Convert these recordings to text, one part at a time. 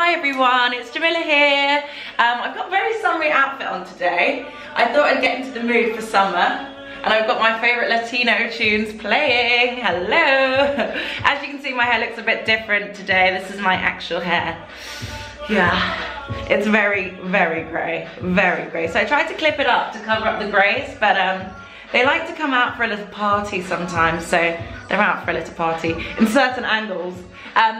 Hi everyone, it's Jamila here. I've got a very summery outfit on today. I thought I'd get into the mood for summer, and I've got my favorite Latino tunes playing. Hello. As you can see, my hair looks a bit different today. This is my actual hair. Yeah, it's very, very grey, very grey. So I tried to clip it up to cover up the greys, but they like to come out for a little party sometimes, so they're out for a little party in certain angles.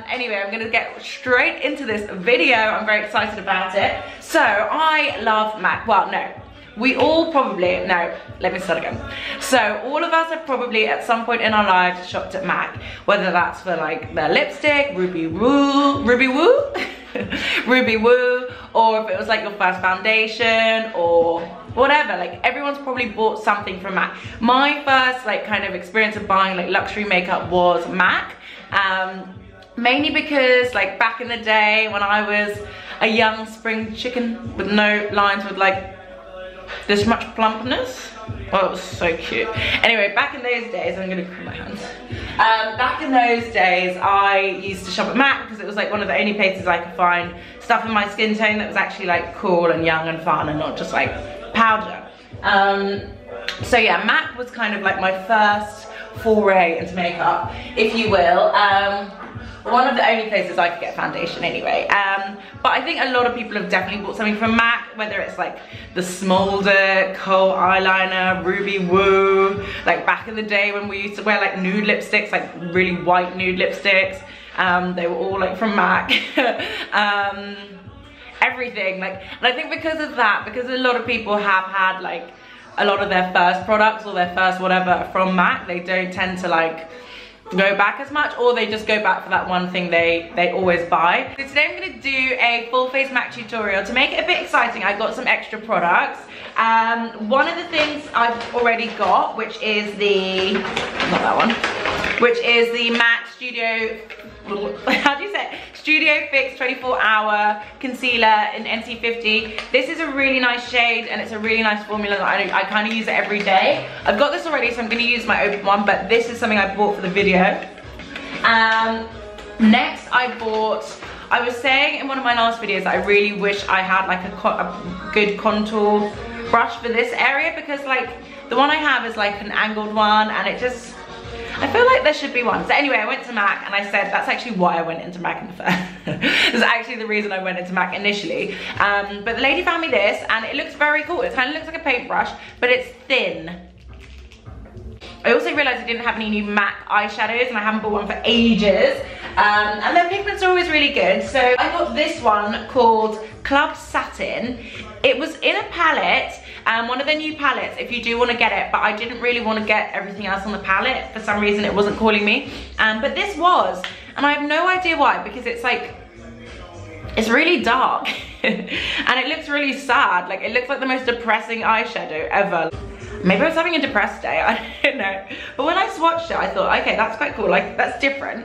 Anyway, I'm gonna get straight into this video. I'm very excited about it. So I love MAC. Well, no, we all probably, no, let me start again. So all of us have probably at some point in our lives shopped at MAC, whether that's for like their lipstick, Ruby Woo, Ruby Woo, Ruby Woo, or if it was like your first foundation or whatever. Like everyone's probably bought something from MAC. My first like kind of experience of buying like luxury makeup was MAC. Mainly because like back in the day when I was a young spring chicken with no lines, with like this much plumpness. Oh, it was so cute. Anyway, back in those days, I'm gonna clean my hands. Back in those days, I used to shop at MAC because it was like one of the only places I could find stuff in my skin tone that was actually like cool and young and fun and not just like powder. So yeah, MAC was kind of like my first foray into makeup, if you will. One of the only places I could get foundation anyway. But I think a lot of people have definitely bought something from MAC, whether it's like the Smolder, Kohl eyeliner, Ruby Woo, like back in the day when we used to wear like nude lipsticks, like really white nude lipsticks. They were all like from MAC. Everything, like, and I think because of that, because a lot of people have had like a lot of their first products or their first whatever from MAC, they don't tend to like go back as much, or they just go back for that one thing they always buy. So today I'm going to do a full face MAC tutorial. To make it a bit exciting, I got some extra products. One of the things I've already got, which is the, not that one, which is the MAC Studio, how do you say it? Studio Fix 24-hour concealer in NC50. This is a really nice shade and it's a really nice formula that I kind of use it every day. I've got this already, so I'm going to use my open one, but this is something I bought for the video. Next I was saying in one of my last videos that I really wish I had like a good contour brush for this area, because like the one I have is like an angled one and it just, I feel like there should be one. So anyway, I went to MAC and I said, that's actually why I went into MAC in the first. This is actually the reason I went into MAC initially. But the lady found me this and it looks very cool. It kind of looks like a paintbrush, but it's thin. I also realized I didn't have any new MAC eyeshadows and I haven't bought one for ages. And their pigments are always really good. So I got this one called Club Satin. It was in a palette. One of the new palettes, if you do want to get it, but I didn't really want to get everything else on the palette. For some reason it wasn't calling me, but this was, and I have no idea why, because it's like, it's really dark and it looks really sad. Like it looks like the most depressing eyeshadow ever. Maybe I was having a depressed day, I don't know. But when I swatched it, I thought, okay, that's quite cool, like that's different.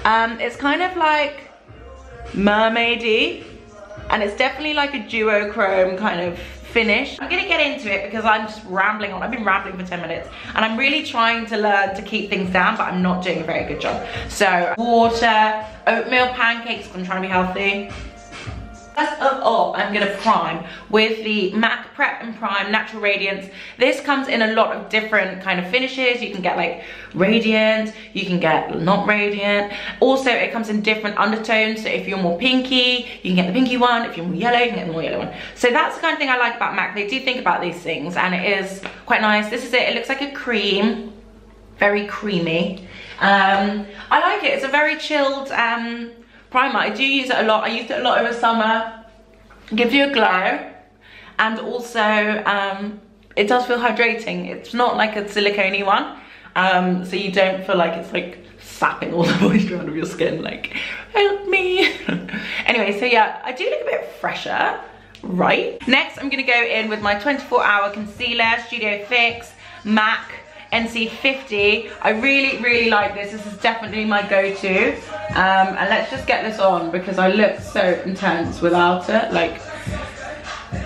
It's kind of like mermaidy, and it's definitely like a duochrome kind of finish. I'm gonna get into it because I'm just rambling on. I've been rambling for 10 minutes and I'm really trying to learn to keep things down, but I'm not doing a very good job. So water, oatmeal pancakes, I'm trying to be healthy. First of all, I'm gonna prime with the MAC Prep and Prime Natural Radiance. This comes in a lot of different kind of finishes. You can get like radiant, you can get not radiant. Also, it comes in different undertones. So if you're more pinky, you can get the pinky one. If you're more yellow, you can get the more yellow one. So that's the kind of thing I like about MAC. They do think about these things and it is quite nice. This is it. It looks like a cream, very creamy. I like it. It's a very chilled primer. I do use it a lot. I used it a lot over summer. Gives you a glow, and also it does feel hydrating. It's not like a silicone-y one, so you don't feel like it's like sapping all the moisture out of your skin, like help me. Anyway, so yeah, I do look a bit fresher, right? Next I'm gonna go in with my 24-hour concealer, Studio Fix MAC NC50. I really like this. This is definitely my go-to. And let's just get this on because I look so intense without it. Like,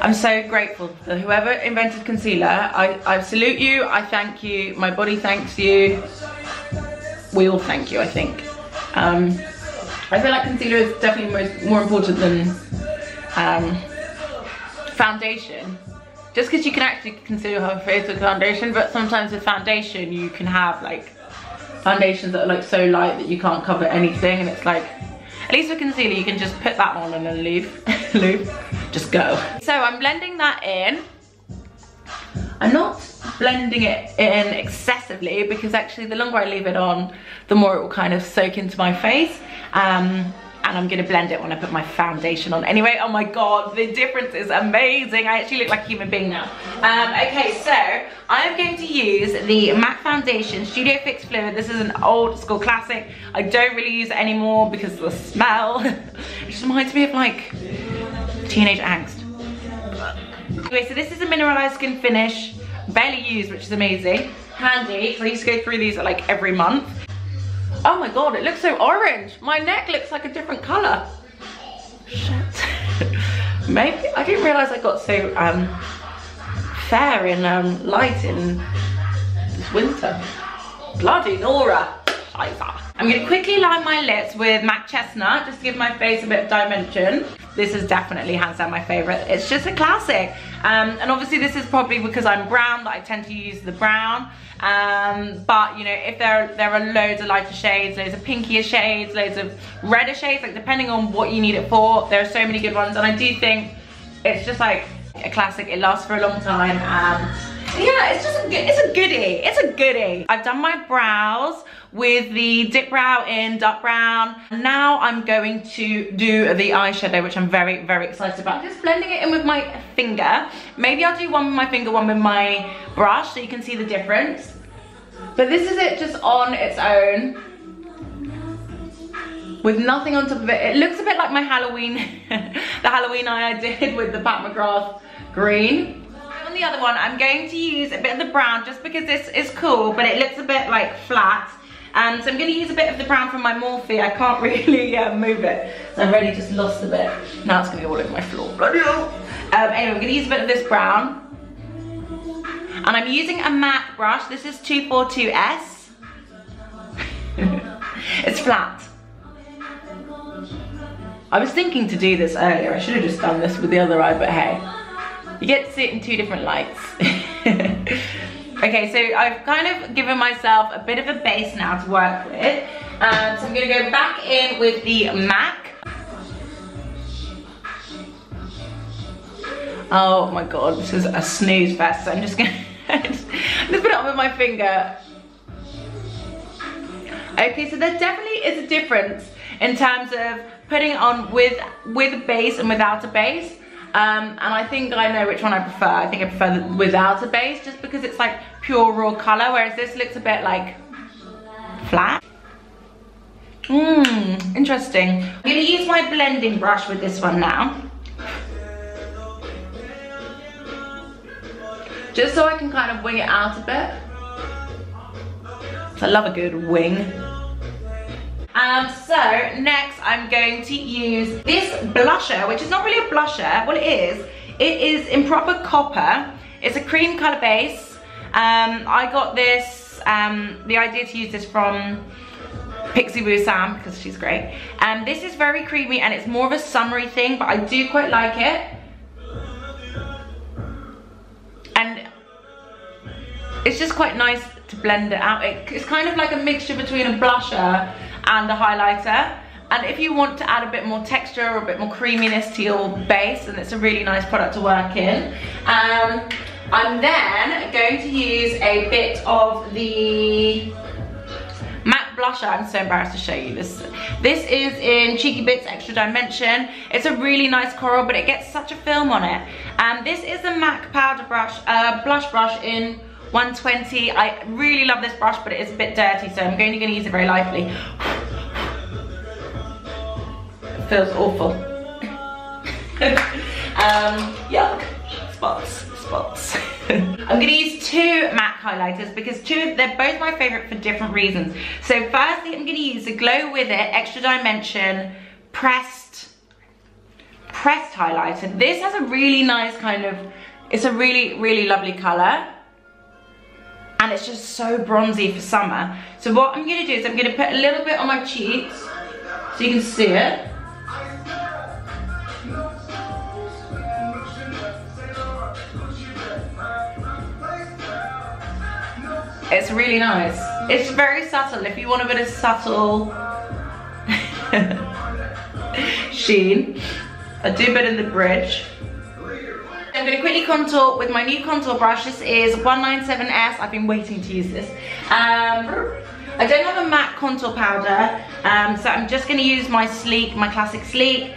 I'm so grateful for whoever invented concealer. I salute you, I thank you, my body thanks you. We all thank you, I think. I I feel like concealer is definitely more important than foundation. Just because you can actually conceal your face with foundation, but sometimes with foundation you can have like foundations that are like so light that you can't cover anything, and it's like, at least with concealer you can just put that on and then leave, just go. So I'm blending that in. I'm not blending it in excessively because actually the longer I leave it on, the more it will kind of soak into my face. And I'm gonna blend it when I put my foundation on. Anyway, oh my God, the difference is amazing. I actually look like a human being now. Okay, so I'm going to use the MAC foundation, Studio Fix Fluid. This is an old school classic. I don't really use it anymore because of the smell. It just reminds me of like teenage angst. Anyway, so this is a mineralized skin finish, barely used, which is amazing. Handy, because I used to go through these like every month. Oh my God, it looks so orange. My neck looks like a different color. Shit. Maybe, I didn't realize I got so fair and light in this winter. Bloody Nora. I'm gonna quickly line my lips with MAC Chestnut, just to give my face a bit of dimension. This is definitely hands down my favorite. It's just a classic. And obviously this is probably because I'm brown that I tend to use the brown. But you know, if there are loads of lighter shades, loads of pinkier shades, loads of redder shades, like depending on what you need it for, there are so many good ones. And I do think it's just like a classic. It lasts for a long time. Yeah, it's just a goodie. It's a goodie. I've done my brows with the dip brow in dark brown. Now I'm going to do the eyeshadow, which I'm very, very excited about. Just blending it in with my finger. Maybe I'll do one with my finger, one with my brush, so you can see the difference. But this is it just on its own, with nothing on top of it. It looks a bit like my Halloween, the Halloween eye I did with the Pat McGrath green. On the other one, I'm going to use a bit of the brown just because this is cool, but it looks a bit like flat. So I'm going to use a bit of the brown from my Morphe. I can't really move it. So I've already just lost a bit. Now it's going to be all over my floor. Bloody hell. Anyway, I'm going to use a bit of this brown. And I'm using a MAC brush. This is 242S. It's flat. I was thinking to do this earlier. I should have just done this with the other eye, but hey. You get to see it in two different lights. Okay, so I've kind of given myself a bit of a base now to work with. So I'm going to go back in with the MAC. Oh my God, this is a snooze fest. So I'm just going to just put it on with my finger. Okay, so there definitely is a difference in terms of putting it on with a base and without a base. And I think I know which one I prefer. I think I prefer the without a base just because it's like pure raw color, whereas this looks a bit like flat. Interesting. I'm gonna use my blending brush with this one now. Just so I can kind of wing it out a bit. So I love a good wing. So next I'm going to use this blusher, which is not really a blusher. Well, it is in proper copper. It's a cream color base. I got this, the idea to use this from Pixie Boo Sam because she's great. This is very creamy and it's more of a summery thing, but I do quite like it. And it's just quite nice to blend it out. It's kind of like a mixture between a blusher and a highlighter. And if you want to add a bit more texture or a bit more creaminess to your base, then it's a really nice product to work in. I'm then going to use a bit of the MAC blusher. I'm so embarrassed to show you this. This is in Cheeky Bits Extra Dimension. It's a really nice coral, but it gets such a film on it. This is the MAC powder brush, blush brush in 120. I really love this brush, but it is a bit dirty, so I'm only going to use it very lightly. It feels awful. Yuck. Spots. I'm going to use two MAC highlighters because they're both my favourite for different reasons. So firstly, I'm going to use the Glow With It Extra Dimension pressed highlighter. This has a really nice kind of, it's a really, really lovely colour. And it's just so bronzy for summer. So what I'm going to do is I'm going to put a little bit on my cheeks. so you can see it. It's really nice. It's very subtle. If you want a bit of subtle sheen, I do a bit in the bridge. I'm going to quickly contour with my new contour brush. This is 197S. I've been waiting to use this. I don't have a MAC contour powder, so I'm just going to use my Sleek, my classic Sleek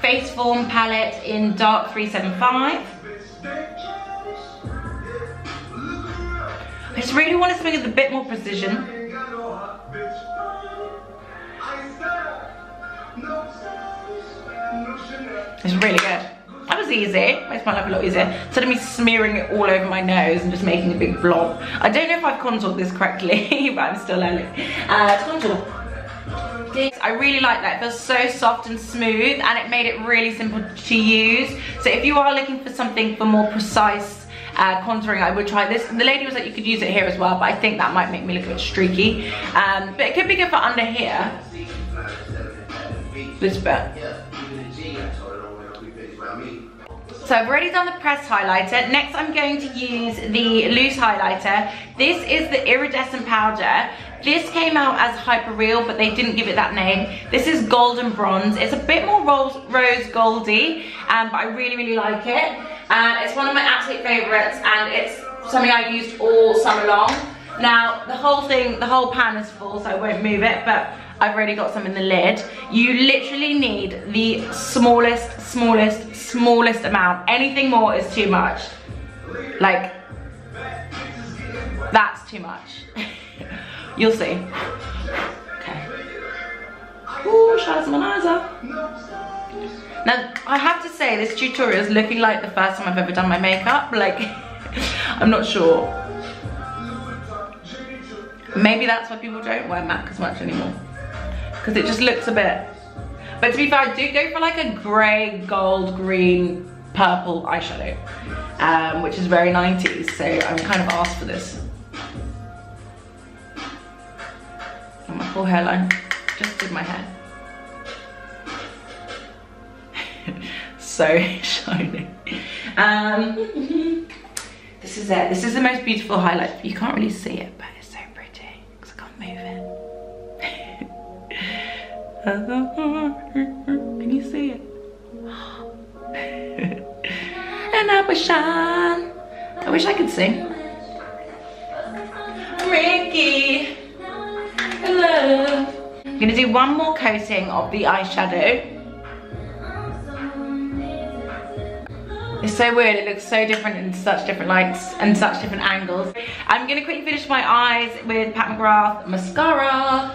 Face Form palette in dark 375. I just really want something with a bit more precision. It's really good. That was easy. Makes my life a lot easier. Instead of me smearing it all over my nose and just making a big blob. I don't know if I've contoured this correctly, but I'm still learning. Contour. I really like that. It feels so soft and smooth, and it made it really simple to use. So if you are looking for something for more precise contouring, I would try this. The lady was like, you could use it here as well, but I think that might make me look a bit streaky. But it could be good for under here. This bit. So I've already done the pressed highlighter. Next I'm going to use the loose highlighter. This is the iridescent powder. This came out as Hyper Real, but they didn't give it that name. This is golden bronze. It's a bit more rose goldy, but I really, really like it. It's one of my absolute favorites, and it's something I've used all summer long. Now, the whole thing, the whole pan is full, so I won't move it, but I've already got some in the lid. You literally need the smallest, smallest, smallest amount. Anything more is too much. Like, that's too much. You'll see. Okay. Ooh, Shazmanaza. Now, I have to say, this tutorial is looking like the first time I've ever done my makeup. Like, I'm not sure. Maybe that's why people don't wear MAC as much anymore. Because it just looks a bit. But to be fair, I do go for like a grey, gold, green, purple eyeshadow. Which is very 90s, so I'm kind of asked for this. And my full hairline. Just did my hair. So shiny. This is it. This is the most beautiful highlight. You can't really see it, but it's so pretty because I can't move it. Can you see it? And I wish I wish I could sing. Ricky, hello. I'm gonna do one more coating of the eyeshadow. It's so weird, it looks so different in such different lights and such different angles. I'm gonna quickly finish my eyes with Pat McGrath mascara.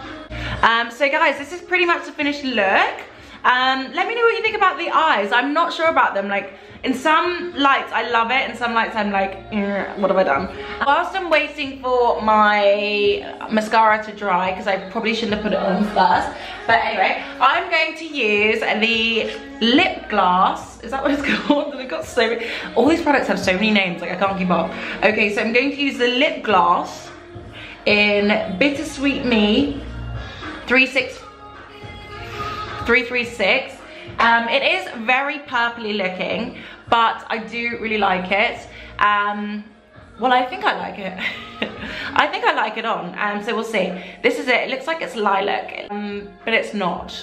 So guys, this is pretty much the finished look. Let me know what you think about the eyes. I'm not sure about them. Like, in some lights I love it, in some lights I'm like, what have I done? Whilst I'm waiting for my mascara to dry, because I probably shouldn't have put it on first, but anyway, I'm going to use the lip gloss. Is that what it's called? They've got so many, all these products have so many names, like I can't keep up. Okay, so I'm going to use the lip gloss in Bittersweet Me 336. It is very purpley looking, but I do really like it. Well, I think I like it. I think I like it on, so we'll see. This is it. It looks like it's lilac, but it's not.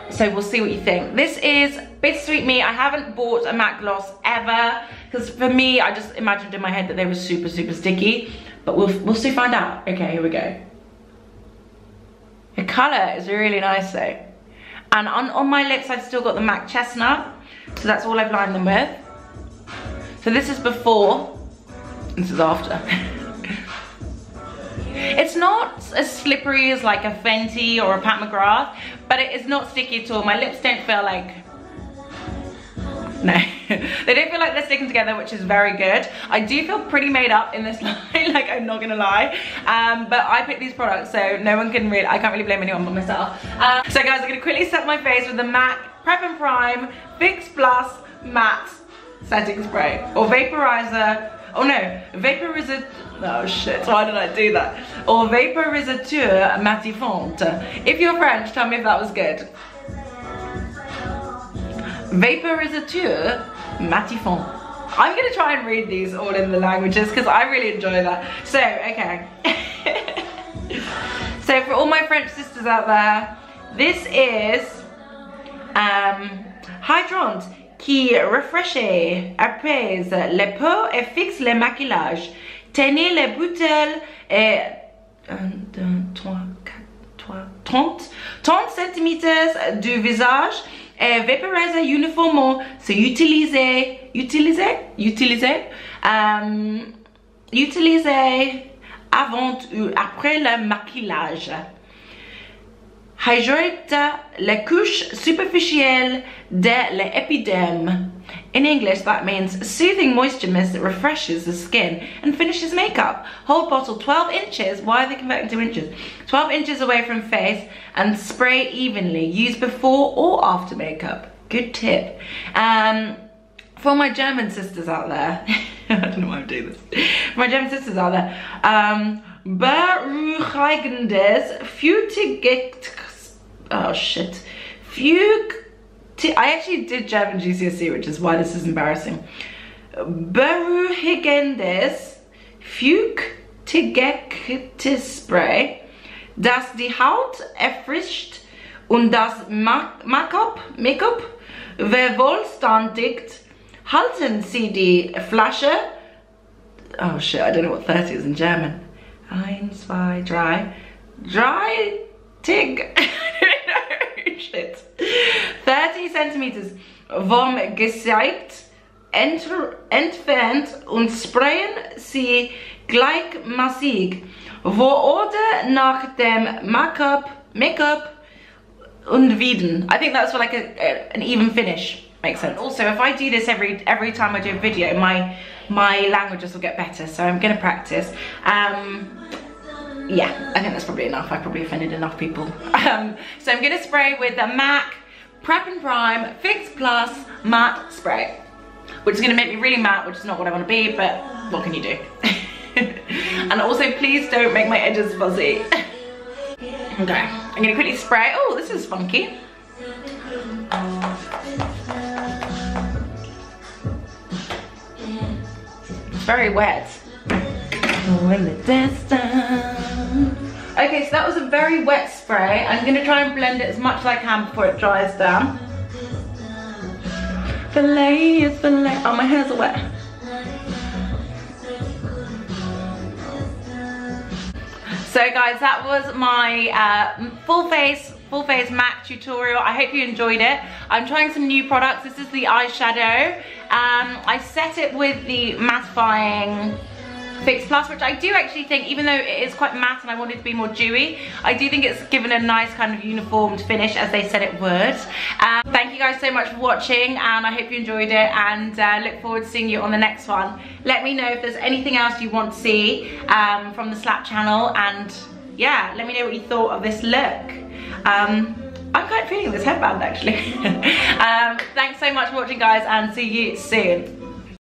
So we'll see what you think. This is Bittersweet Me. I haven't bought a matte gloss ever, because for me, I just imagined in my head that they were super, super sticky. But we'll soon find out. Okay, here we go. The colour is really nice though. And on my lips, I've still got the MAC Chestnut. So that's all I've lined them with. So this is before, this is after. It's not as slippery as like a Fenty or a Pat McGrath, but it is not sticky at all. My lips don't feel like, no, they don't feel like they're sticking together, which is very good. I do feel pretty made up in this line, like I'm not gonna lie. But I picked these products, so no one can really, I can't really blame anyone but myself. So guys, I'm gonna quickly set my face with the MAC Prep and Prime Fix Plus Matte Setting Spray, or Vaporizer, Oh no, vaporisateur. Oh shit, why did I do that? Or vaporisateur matifante. If you're French, tell me if that was good. Vaporisateur matifante. I'm gonna try and read these all in the languages because I really enjoy that. So, okay. So for all my French sisters out there, this is hydrant qui rafraîchit, apaise les peaux et fixe les maquillages. Tenez les bouteilles et 30 cm du visage et vaporise uniformément. C'est utilisé avant ou après le maquillage. Hydrate la couche superficielle de l'épiderme. In English, that means soothing moisture mist that refreshes the skin and finishes makeup. Hold bottle 12 inches, why are they converting to inches? 12 inches away from face and spray evenly. Use before or after makeup. Good tip. For my German sisters out there, I don't know why I'm doing this. For my German sisters out there, beruhigendes, oh shit. I actually did German GCSE, which is why this is embarrassing. Beruhigendes, Spray, das die Haut erfrischt und das Make-up vervollständigt. Halten Sie die Flasche. Oh shit, I don't know what 30 is in German. 1, 2, 3. Dry Tig. I don't know. Shit. 30 centimeters vom Gesicht entfernt und sprayen Sie gleichmäßig. Vor oder nach dem Make-up und wieden. I think that's for like an even finish. Makes sense. Also, if I do this every time I do a video, my languages will get better. So I'm gonna practice. Yeah, I think that's probably enough. I probably offended enough people. So I'm gonna spray with the M.A.C Prep and Prime Fix Plus Matte Spray, which is gonna make me really matte, which is not what I want to be, but what can you do? And also, please don't make my edges fuzzy. Okay, I'm gonna quickly spray. Oh, this is funky. Very wet. Okay, so that was a very wet spray. I'm going to try and blend it as much as I can before it dries down. Fillet is fillet. Oh, my hairs are wet. So guys, that was my full face MAC tutorial. I hope you enjoyed it. I'm trying some new products. This is the eyeshadow. I set it with the mattifying Fix Plus, which I do actually think, even though it is quite matte and I want it to be more dewy, I do think it's given a nice kind of uniformed finish as they said it would. Thank you guys so much for watching, and I hope you enjoyed it, and look forward to seeing you on the next one. Let me know if there's anything else you want to see from the Slapp channel, and yeah, let me know what you thought of this look. I'm quite feeling this headband actually. Thanks so much for watching guys, and see you soon.